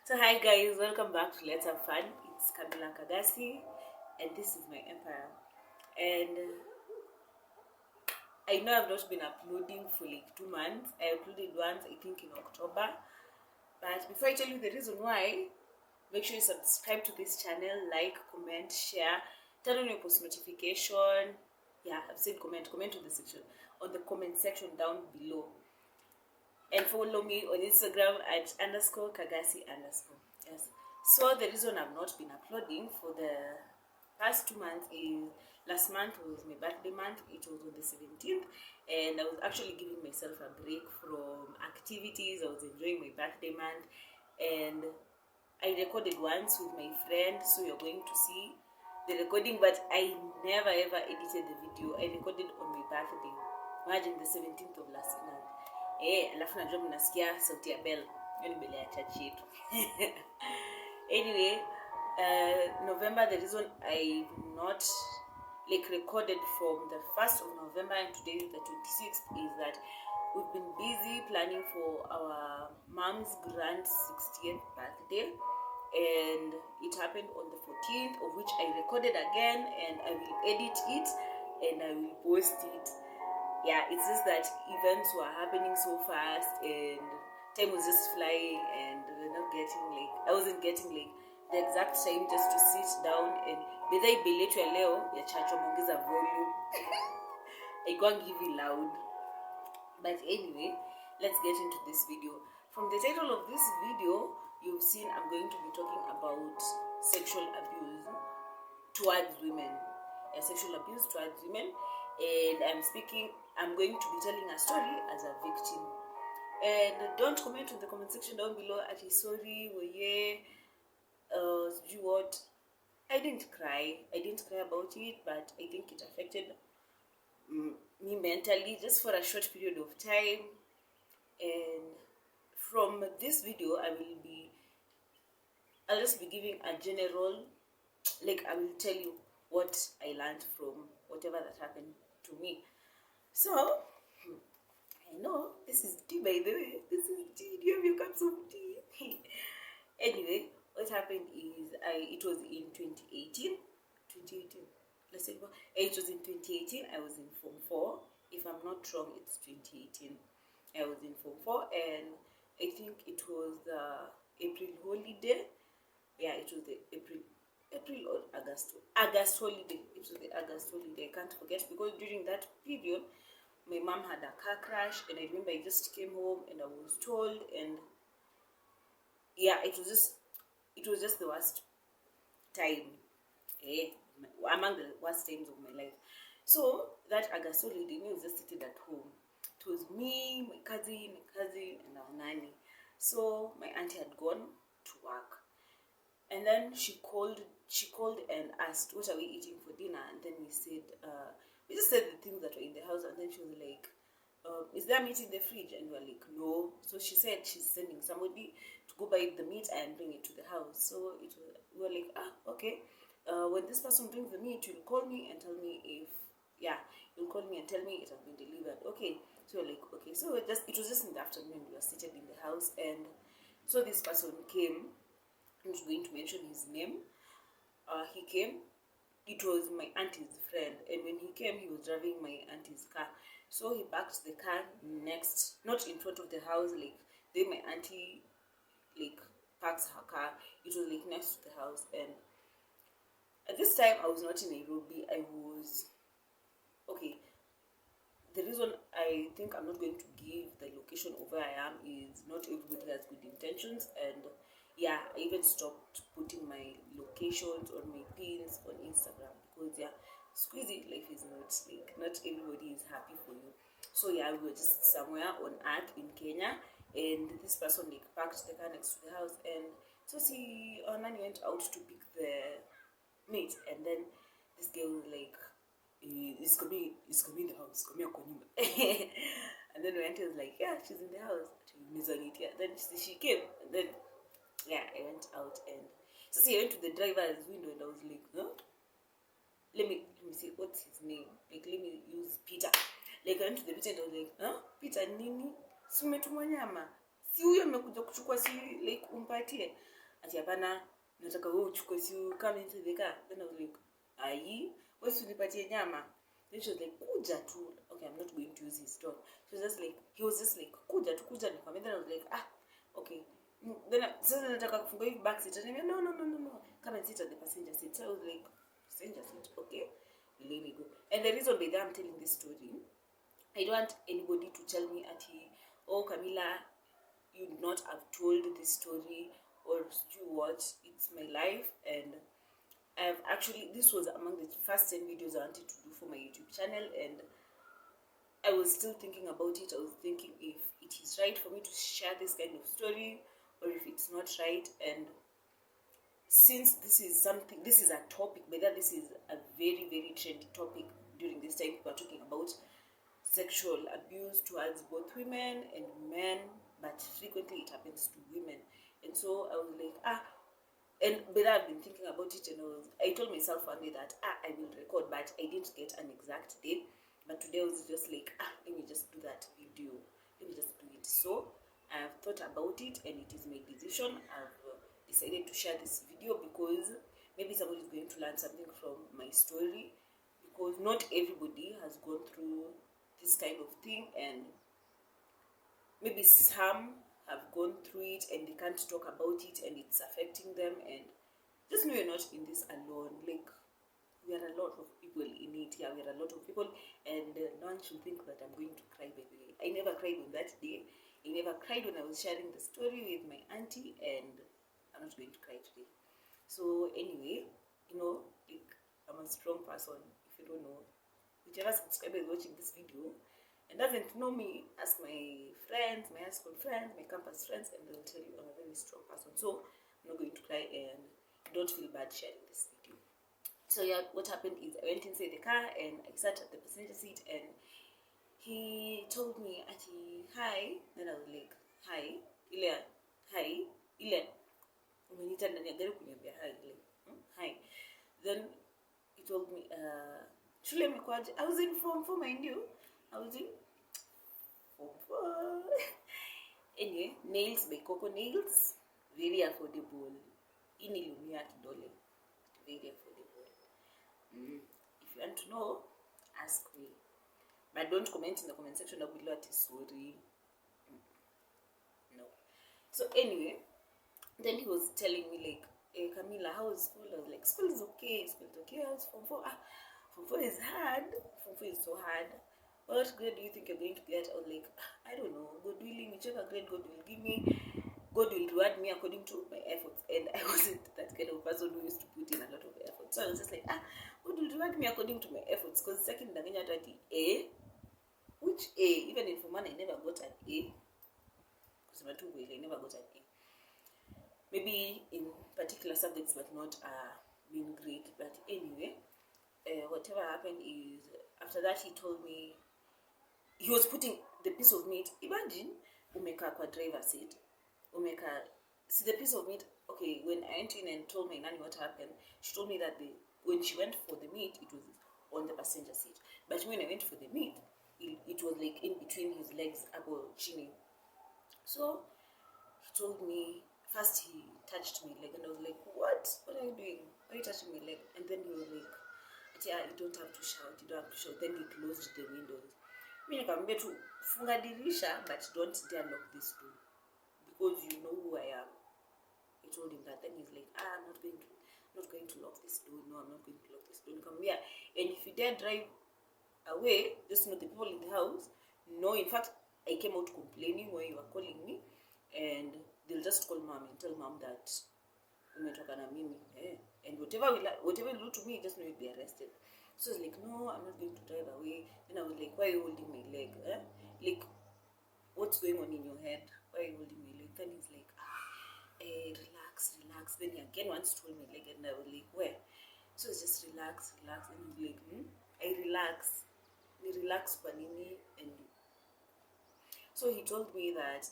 So hi guys, welcome back to Let's Have Fun. It's Kamila Kagasi and this is my empire. And I know I've not been uploading for like 2 months. I uploaded once I think in October. But before I tell you the reason why, make sure you subscribe to this channel, like, comment, share, turn on your post notification. Yeah, I've said comment to the section on the comment section down below. And follow me on Instagram at _Kagasi_. Yes. So the reason I've not been uploading for the past 2 months is last month was my birthday month. It was on the 17th, and I was actually giving myself a break from activities. I was enjoying my birthday month, and I recorded once with my friend, so you're going to see the recording, but I never ever edited the video. I recorded on my birthday. Imagine the 17th of last month. Alafu najua mnasikia sauti ya bell. Hiyo ni bell ya church yetu. Anyway, November, the reason I not recorded from the 1st of November and today is the 26th is that we've been busy planning for our mom's grand 60th birthday, and it happened on the 14th, of which I recorded again, and I will edit it and I will post it. Yeah, it's just that events were happening so fast and time was just flying, and we're not getting I wasn't getting the exact time just to sit down and bedha ibeletwe leo ya church wameongeza volume. I can't give you loud. But anyway, let's get into this video. From the title of this video, you've seen I'm going to be talking about sexual abuse towards women. Yeah, sexual abuse towards women. And I'm going to be telling a story as a victim. And don't comment in the comment section down below at sorry, what. I didn't cry about it, but I think it affected me mentally just for a short period of time. And from this video I'll just be giving a general, I will tell you what I learned from whatever that happened to me. So I know this is tea, by the way. This is tea. Do you have your cups of tea? Anyway, what happened is it was in 2018. Let's say it was in 2018. I was in Form 4. If I'm not wrong, it's 2018. I was in Form 4, and I think it was the April holiday. Yeah, it was the April or August holiday. It was the August holiday. I can't forget, because during that period my mom had a car crash, and I remember I just came home and I was told, and yeah, it was just the worst time, among the worst times of my life. So that August holiday, me was just sitting at home. It was me, my cousin, and our nanny. So my auntie had gone to work, and then she called and asked, what are we eating for dinner? And then we just said the things that were in the house, and then she was like, is there meat in the fridge? And we were like, no. So she said she's sending somebody to go buy the meat and bring it to the house. So we were like, okay. When this person brings the meat, you'll call me and tell me you'll call me and tell me it has been delivered. Okay. So we're like, okay. So it was just in the afternoon. We were seated in the house, and so this person came. I'm not going to mention his name. He came. It was my auntie's friend, and when he came, he was driving my auntie's car. So he parked the car not in front of the house, then my auntie parks her car. It was next to the house, and at this time I was not in Nairobi. I was okay. The reason I think I'm not going to give the location of where I am is not everybody has good intentions, and yeah, I even stopped putting my locations or my pins on Instagram, because squeezy life is not everybody is happy for you. So yeah, we were just somewhere on earth in Kenya, and this person parked the car next to the house, and so Nani went out to pick the meat, and then this girl was like, it's coming in the house, come here, and then my auntie was like, yeah, she's in the house. Then she came, and then yeah, I went out, and so I went to the driver's window, and I was like, huh? Let me see what's his name. Let me use Peter. I went to the Peter, and I was like, huh? Peter nini? Si umetumwa nyama? Si huyo amekuja kuchukua, si umpatie? ati hapana nataka wewe uchukue si come into the car. Then I was like ai wewe unipatie nyama. Then she was like kuja tu. Okay, I'm not going to use his tone. She was just like he was just like kuja nikwambia. Then I was like okay. Then sasa nataka kufunga hivi back seat. And no. Come and sit at the passenger seat. So I was like passenger seat, okay. Let me go. And the reason why I'm telling this story, I don't want anybody to tell me oh Camilla, you would not have told this story, or you what, it's my life. And I've actually, this was among the first 10 videos I wanted to do for my YouTube channel, and I was still thinking about it. I was thinking if it is right for me to share this kind of story or if it's not right. And since this is a topic, whether this is a very, very trendy topic during this time, we're talking about sexual abuse towards both women and men, but frequently it happens to women. And so I was like, and but I've been thinking about it, and I told myself one day that I will record, but I didn't get an exact day. But today I was just like, let me just do that video. Let me just do it. So I've thought about it, and it is my decision. I've decided to share this video because maybe somebody is going to learn something from my story, because not everybody has gone through this kind of thing, and maybe some have gone through it and they can't talk about it and it's affecting them. And just know you're not in this alone. Like, we are a lot of people in it. Yeah, we are a lot of people, and no one should think that I'm going to cry, by the way. I never cried on that day. I never cried when I was sharing the story with my auntie, and I'm not going to cry today. So anyway, like, I'm a strong person. If you don't know, whichever subscriber is watching this video and doesn't know me, ask my friends, my high school friends, my campus friends, and they'll tell you I'm a very strong person. So I'm not going to cry, and don't feel bad sharing this video. So yeah, what happened is I went inside the car and I sat at the passenger seat, and he told me, hi. Then I was like, hi, ile umenita ndani ya gari kuniambia hi, like, hi. Then he told me, shule imekuaje? I was in form 4, mind you. I was in form 4. Anyway, nails by Coco Nails, very affordable. Inilumia kidole, very affordable. If you want to know, ask me. But don't comment in the comment section down below sorry. No. So anyway, then he was telling me like, hey Camilla, how is school? I was like, school is okay. How's form 4? Form 4 is hard. Form 4 is so hard. What grade do you think you're going to get? I was like, I don't know. God willing, whichever grade God will give me, God will reward me according to my efforts. And I wasn't that kind of person who used to put in a lot of effort. So I was just like, God will reward me according to my efforts. Because second, A. Which A? Even in Form 1, I never got an A. Because I never got an A. Maybe in particular subjects, but not being great. But anyway, whatever happened is, after that he told me, he was putting the piece of meat. Imagine, umeka kwa driver seat. See the piece of meat. Okay, when I went in and told my nanny what happened, she told me that when she went for the meat, it was on the passenger seat. But when I went for the meat, it was like in between his legs, about chinny. So he told me, first he touched my leg, and I was like, what are you doing? Why are you touching my leg? And then he was like, yeah, you don't have to shout. Then he closed the windows. I nikamwambia tu funga dirisha, but don't dare lock this door, because you know who I am. I told him that. Then he's like, I'm not going to lock this door. No, I'm not going to lock this door. Nikamwambia, and if you dare drive away, just know the people in the house know. In fact, I came out complaining when you were calling me, and they'll just call mom and tell mom that umetoka na mimi, and whatever you do to me, just know you'll be arrested. So I was like, no, I'm not going to drive away. Then I was like, why are you holding my leg? Like, what's going on in your head? Why are you holding my leg? Then he's like, relax. Then he again wants to hold my leg, and I was like, where? So it's just relax. And he's like, I relax panini. And so he told me that,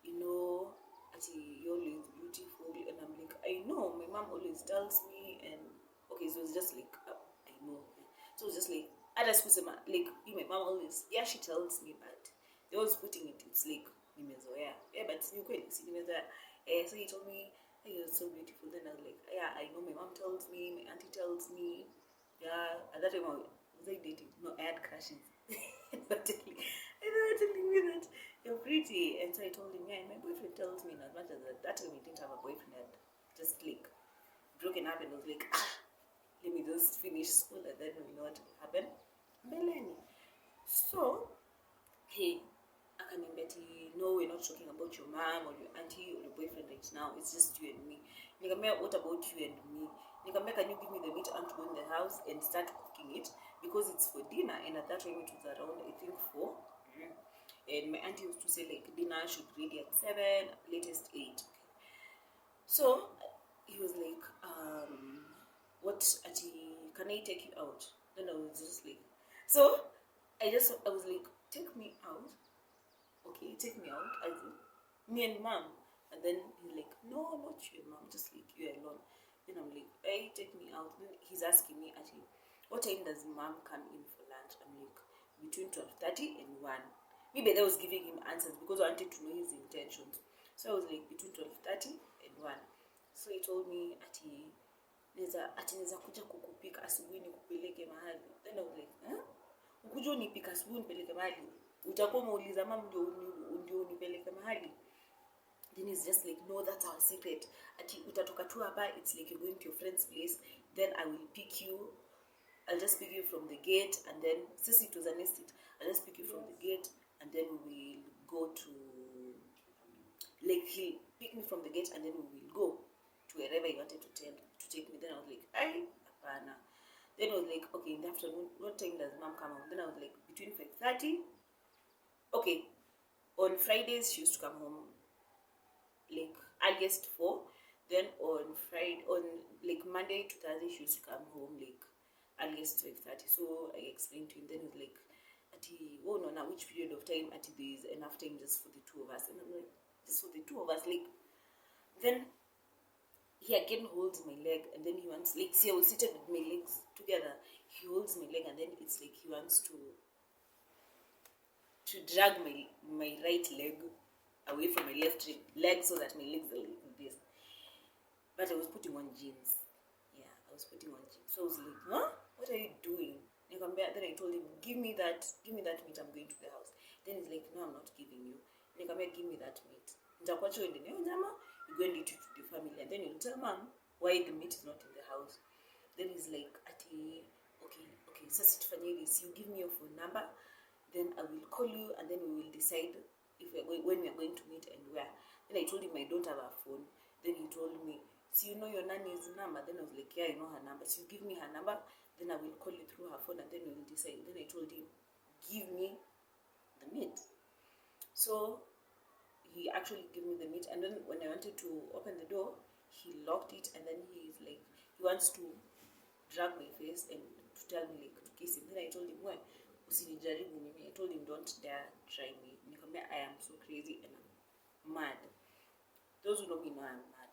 you're always beautiful, and I'm like, I know, my mom always tells me. And okay, so it's just like, I know. So it's just like, like, my mom always, she tells me, but they're always putting it, it's like, nimezoea. But it's new, So he told me, hey, you're so beautiful. Then I was like, yeah, I know, my mom tells me, my auntie tells me. Yeah, at that time was I dating? No, I had crushes. They were telling me that you're pretty. And so I told him, yeah, my boyfriend tells me, not much as that time we didn't have a boyfriend, I had just like broken up, and was like, let me just finish school and then we know what will happen. Melanie. So, hey, akaniambia ati, no, we're not talking about your mom or your auntie or your boyfriend right now, it's just you and me. Nikamwambia, what about you and me? Nikamwambia, can you give me the meat and to go in the house and start cooking it, because it's for dinner. And at that time it was around, I think, 4. And my auntie used to say like dinner should be ready at 7, latest 8. So he was like, what, can I take you out? Then I was just like, so I was like, take me out. Okay, take me out. I think me and mom. And then he's like, no, not you and mom, just like you alone. Then I'm like, hey, take me out. Then he's asking me, what time does mom come in for lunch? I'm like, between 12:30 and 1. Maybe I was giving him answers because I wanted to know his intentions. So I was like, between 12:30 and 1. So he told me, neza kuja kukupika asubuhi nikupeleke mahali. Then I was like, ukuja unipika asubuhi nipeleke mahali? Utakuwa umeuliza mama ndio unipeleke mahali? Then he's just like, no, that's our secret. Utatoka tu hapa, it's like you're going to your friend's place, then I will pick you. I'll just pick you from the gate, and then since it was an estate, I'll just pick you from the gate, and then we will go to, like, he'll pick me from the gate, and then we will go to wherever he wanted to take me. Then I was like, apana. Then I was like, okay, in the afternoon, what time does mom come home? Then I was like, between 5:30. Okay, on Fridays she used to come home like earliest 4. Then on like Monday to Thursday she used to come home like earliest 5:30. So I explained to him. Then he was like, oh no, now which period of time there is enough time just for the 2 of us? And I'm like, just for the 2 of us? Like, then he again holds my leg, and then he wants, like, see, I was seated with my legs together. He holds my leg, and then it's like he wants to drag my right leg away from my left leg so that my legs are like this. But I was putting on jeans. Yeah, I was putting on jeans. So I was like, what are you doing? Then I told him, give me that meat, I'm going to the house. Then he's like, no, I'm not giving you. Give me that meat. You're going to eat it to the family, and then you'll tell mom why the meat is not in the house. Then he's like, okay, so this, you give me your phone number, then I will call you, and then we will decide when we are going to meet and where. Then I told him I don't have a phone. Then he told me, so you know your nanny's number? Then I was like, yeah, I know her number. So you give me her number, then I will call you through her phone, and then we will decide. Then I told him, give me the meat. So he actually gave me the meat, and then when I wanted to open the door, he locked it, and then he's like, he wants to drag my face and to tell me, like, to kiss him. Then I told him, well, I told him, don't dare try me. I am so crazy and I'm mad. Those who know me know I'm mad.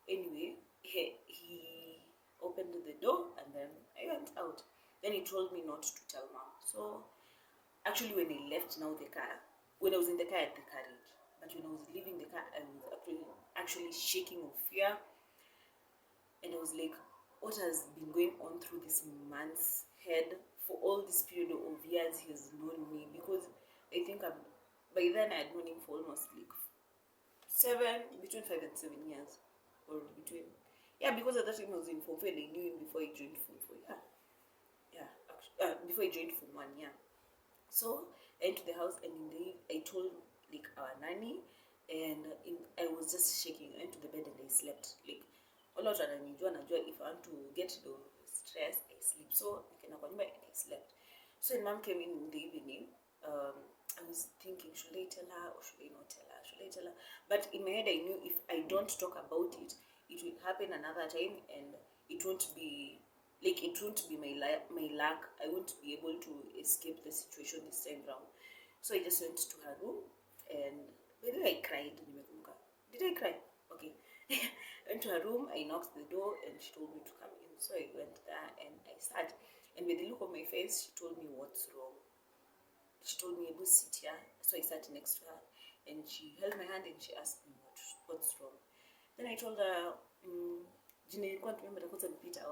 Anyway, he opened the door, and then I went out. Then he told me not to tell mom. So actually, when I left now the car, when I was in the car, I had the courage. But when I was leaving the car, I was actually shaking with fear. And I was like, what has been going on through this man's head for all this period of years he has known me? Because I think by then I had known him for almost like between 5 and 7 years. Or between, because at that time I was in Form 4 and I knew him before I joined Form 4. Before I joined Form 1, So I went to the house, and in the I told like our nanny, and I was just shaking. I went to the bed and I slept. Like, all out and if I want to get rid of stress, I sleep. So and I slept. So when mom came in the evening, I was thinking, should I tell her or should I not tell her? But in my head, I knew if I don't talk about it, it will happen another time, and it won't be my luck. I won't be able to escape the situation this time round. So I just went to her room, and by the way, I cried. Did I cry? Okay. I went to her room, I knocked the door, and she told me to come in. So I went there and I sat. And with the look on my face, she told me what's wrong. She told me, go sit here. So I sat next to her. and she held my hand and she asked me what's wrong. Then I told her, Gina, you can't remember the Peter.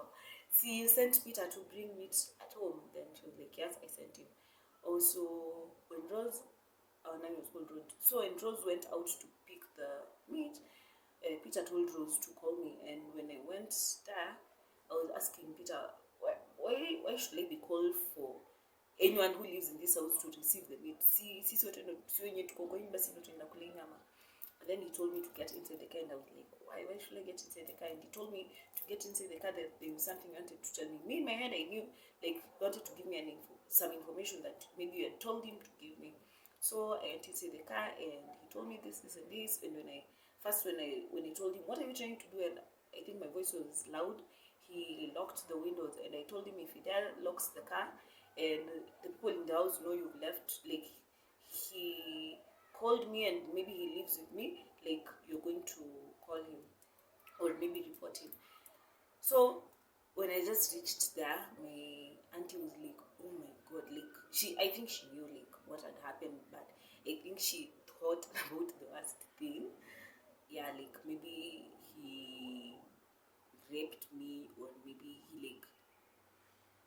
See, you sent Peter to bring meat at home. Then she was like, yes, I sent him. Also, when Rose, our name was called Rose. So when Rose went out to pick the meat, Peter told Rose to call me. And when I went there, I was asking Peter, why should I be called for anyone who lives in this house to receive the meat? And then he told me to get inside the car, and I was like, why should I get inside the car? And he told me to get inside the car that there was something he wanted to tell me. Me in my head, I knew, like, he wanted to give me some information that maybe you had told him to give me. So I went inside the car, and he told me this and this. And when I told him, what are you trying to do? And I think my voice was loud. He locked the windows, and I told him if he dare locks the car, and the people in the house know you've left, like, he called me and maybe he lives with me, like, you're going to call him or maybe report him. So when I just reached there, my auntie was like, oh my god, like, I think she knew like what had happened, but I think she thought about the worst thing. Yeah, like maybe he raped me, or maybe he like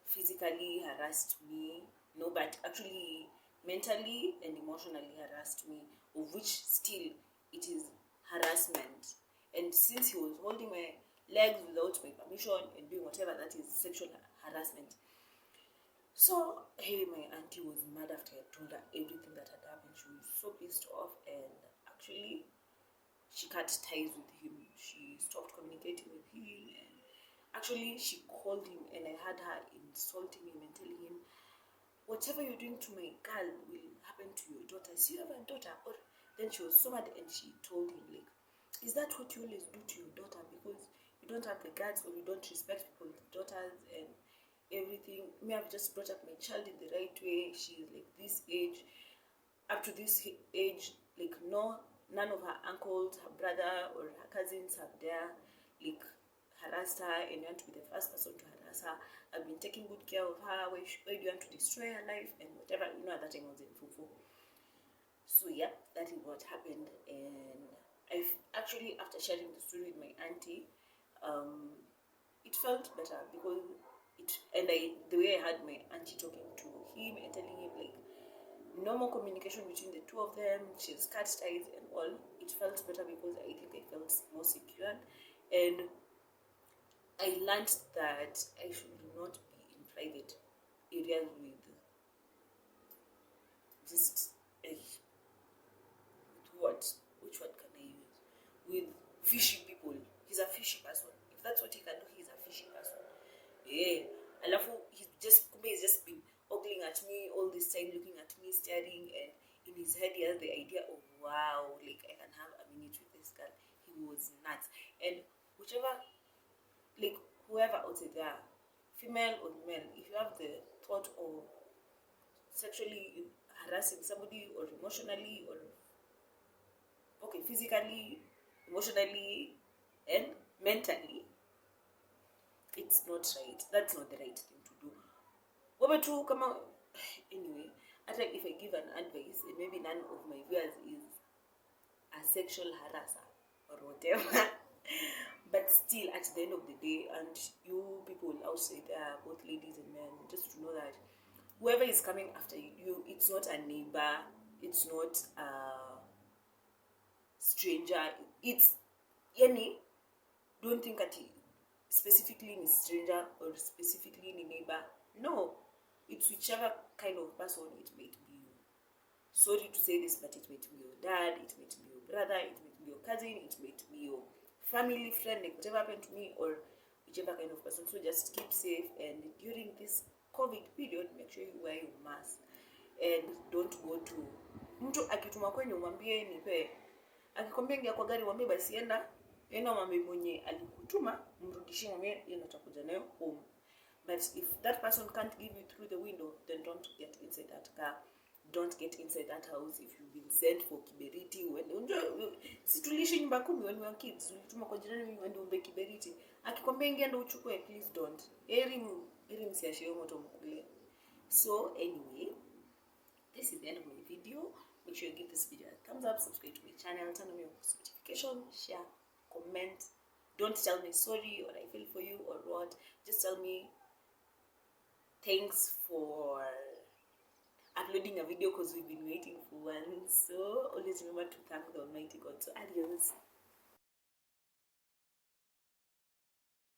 physically harassed me. No, but actually mentally and emotionally harassed me, of which still it is harassment. And since he was holding my legs without my permission and doing whatever, that is sexual harassment. So hey, my auntie was mad after I told her everything that had happened. She was so pissed off, and actually she cut ties with him. She stopped communicating with him, and actually she called him, and I had her insulting him and telling him, whatever you're doing to my girl will happen to your daughter. So you have a daughter? Or then she was so mad, and she told him, like, is that what you always do to your daughter? Because you don't have the guts, or you don't respect people's daughters and everything. Me, I've just brought up my child in the right way. She's like this age, up to this age, like none of her uncles, her brother, or her cousins have dare like harassed her, and you want to be the first person to harass her. I've been taking good care of her. Why do you want to destroy her life and whatever? You know, at that time I was in Fufu. So yeah, that is what happened. And I've actually, after sharing the story with my auntie, it felt better, because the way I had my auntie talking to him and telling him like no more communication between the two of them, she's cut ties and all, it felt better, because I think I felt more secure. And I learned that I should not be in private areas with just which word can I use? With fishy people. He's a fishy person. If that's what he can do, he's a fishy person. Yeah. Alafu, he's just been ogling at me all this time, looking at me, staring, and in his head he has the idea of, wow, like I can have a minute with this girl. He was nuts. And whoever out there, female or male, if you have the thought of sexually harassing somebody, or emotionally, or physically, emotionally, and mentally, it's not right. That's not the right thing to do. Anyway, if I give an advice, and maybe none of my viewers is a sexual harasser or whatever, but still, at the end of the day, and you people outside there, both ladies and men, just to know that whoever is coming after you, it's not a neighbor, it's not a stranger, it's any. Don't think that specifically in a stranger or specifically in a neighbor. No, it's whichever kind of person it might be. Sorry to say this, but it might be your dad, it might be your brother, it might be your cousin, it might be your family friend, like whatever happened to me, or whichever kind of person. So just keep safe, and during this COVID period, make sure you wear your mask, and don't go to mtu akituma kwenye mwambie nipe, akikwambia ingia kwa gari mwambie basi enda mwambie mwenye alikutuma mrudishie, mwambie yeye atakuja nayo home. But if that person can't give you through the window, then don't get inside that car. Don't get inside that house if you've been sent for kiberiti. Situlishi nyumba 10 when we were kids. Ulituma kwa jirani uende umbe kiberiti. Akikwambia ingia ndo uchukue, please don't. Eri msiashie moto mkule. So anyway, this is the end of my video. make sure you give this video a thumbs up, subscribe to my channel, turn on your post notification, share, comment. Don't tell me sorry or I feel for you or what. Just tell me thanks for uploading a video because we've been waiting for one. So always remember to thank the Almighty God. So adios.